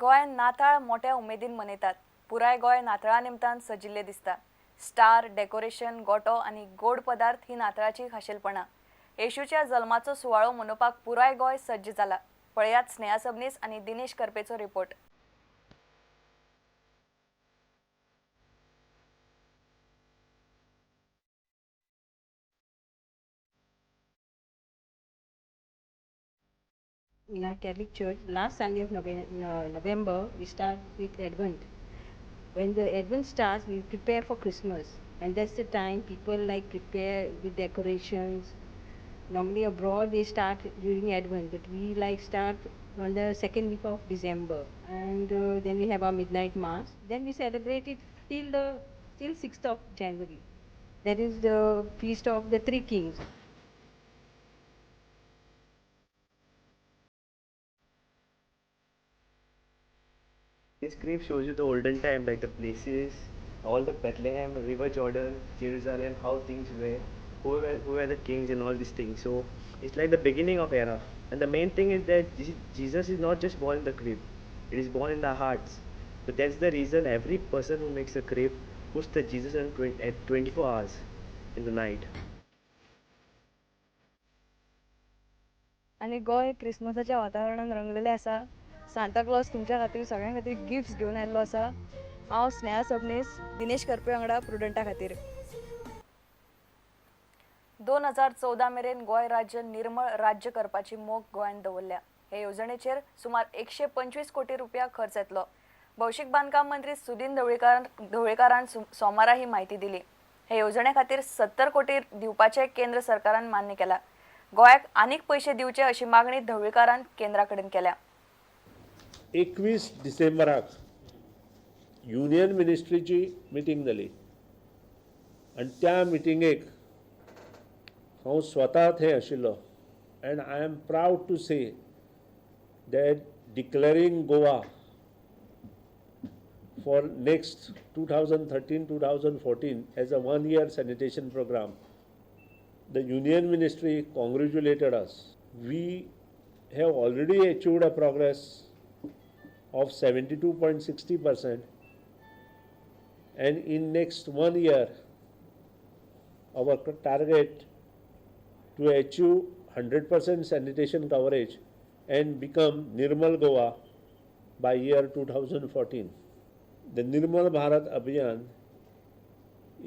गोंयात नाताळ मोठ्या उमेदीन मनयतात. पुराय गोंय नातळा निमतान सजिल्ले दिसता. स्टार, डेकोरेशन, गोटो आणि गोड पदार्थ ही नातळाची खाशेलपणां. येशूच्या जल्माचो सुवाळो मनोवपाक पुराय गोंय सज्ज जाला. पळयात स्नेहा सबनीस आणि दिनेश करपेचो report. In our Catholic Church, last Sunday of November, we start with Advent. When the Advent starts, we prepare for Christmas, and that's the time people like prepare with decorations. Normally abroad they start during Advent, but we like start on the second week of December, and then we have our midnight mass. Then we celebrate it till 6th of January. That is the feast of the Three Kings. This script shows you the olden time, like the places, all the Bethlehem, River Jordan, Jerusalem, how things were, who were the kings and all these things. So it's like the beginning of era. And the main thing is that Jesus is not just born in the crib; it is born in the hearts. So that's the reason every person who makes a crib puts the Jesus at 24 hours in the night. आणि गोंय क्रिसमसाच्या वातावरणान रंगलेले आसा. Santa Claus तुमच्या खातीर सगळ्यां खातीर gifts घेवन आयल्लो आसा. हांव स्नेहा सबनीस दिनेश करपे वांगडा प्रुडंटा खातीर. 2014 मेरेन गोंय राज्य निर्मळ राज्य करपाची मोख गोंयान दवरल्या. हे येवजणेचेर सुमार 125 कोटी रुपया खर्च येतलो. भौशीक बांदकाम मंत्री सुदीन ढवळीकारान सोमारा ही माहिती दिली. हे येवजणे खातीर 70 कोटी दिवपाचे केंद्र सरकारान मान्य केला. गोंयाक आनीक पैसे दिवचे अशी मागणी ढवळीकारान केंद्रा कडेन केल्या. 21 डिसेंबराक युनियन मिनिस्ट्रीची मिटींग जाली आनी त्या मिटिंगेक हांव स्वता थंय आशिल्लो. And I am proud to say that declaring Goa for next 2013-2014 as a one-year sanitation program. The Union Ministry congratulated us. We have already achieved a progress of 72.60%, and in next 1 year our target to achieve 100% sanitation coverage and become Nirmal Goa by year 2014. The Nirmal Bharat Abhiyan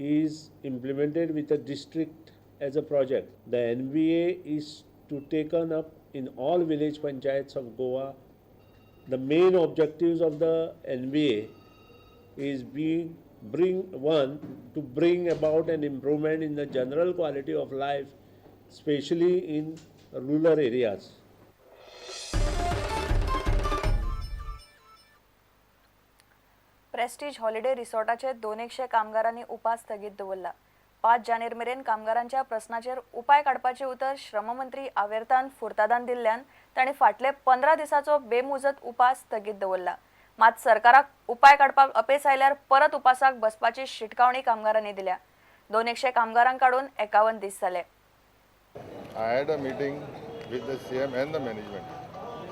is implemented with a district as a project. The NBA is to taken up in all village panchayats of Goa. The main objectives of the NBA is to bring about an improvement in the general quality of life, especially in rural areas. Prestige holiday रिसॉर्टाचे 200 कामगारांनी उपास स्थगीत दवरला. 5 जानेर मेरेन कामगारांच्या प्रस्नाचेर उपाय काडपाचे उतर श्रममंत्री आवेर्तान फुर्तादान दिल्ल्यान तांणी फाटले 15 दिसाचो बेमुजत उपास स्थगीत दवरला. मात सरकाराक उपाय काडपाक अपेस आयल्यार परत उपासाक बसपाची शिटकावणी कामगारांनी दिल्या. 200 कामगारांक काडून 51 दीस जाले. I had a meeting with the CM and the management.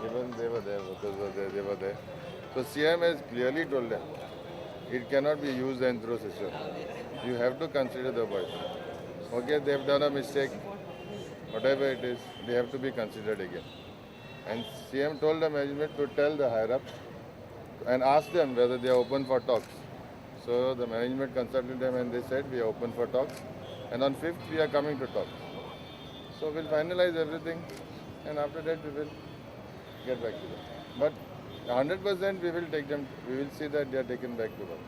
Even they were there. So CM has clearly told them it cannot be used and throw system. You have to consider the voice. Okay, they have done a mistake. Whatever it is, they have to be considered again. And CM told the management to tell the higher ups and ask them whether they are open for talks. So the management consulted them and they said we are open for talks. And on 5th we are coming to talk. So we'll finalize everything and after that we will get back to them. But 100% we will take them, we will see that they are taken back to work.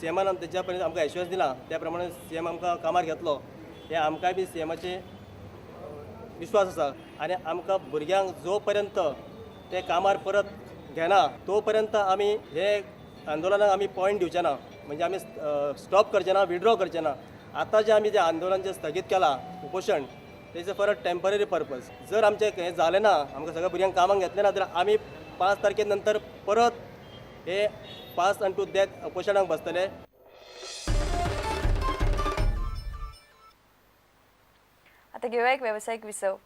सीएमान तेच्या पर्यंत आमकां assurance दिला त्या प्रमाणे CM आमकां कामार घेतलो हे आमकांय बी सीएमाचे विश्वास आसा. आनी आमकां भुरग्यांक जो पर्यंत ते कामार परत घेना तो पर्यंत आमी हे आंदोलनाक आमी पॉयंट दिवचे ना. म्हणजे आमी स्टॉप करचे ना, विड्रॉ करचे ना. आतां जे आमी जे आंदोलन जे स्थगीत केलां उपोशण तेजे फॉर अ टेम्पररी पर्पज. जर आमचें हें जालें ना, आमकां सगळ्या भुरग्यांक कामाक घेतलें ना जाल्यार आमी 5 तारखे नंतर परत हे पास अनटू डेथ उपोशणाक बसतले. आता घेऊया एक व्यावसायिक विसव.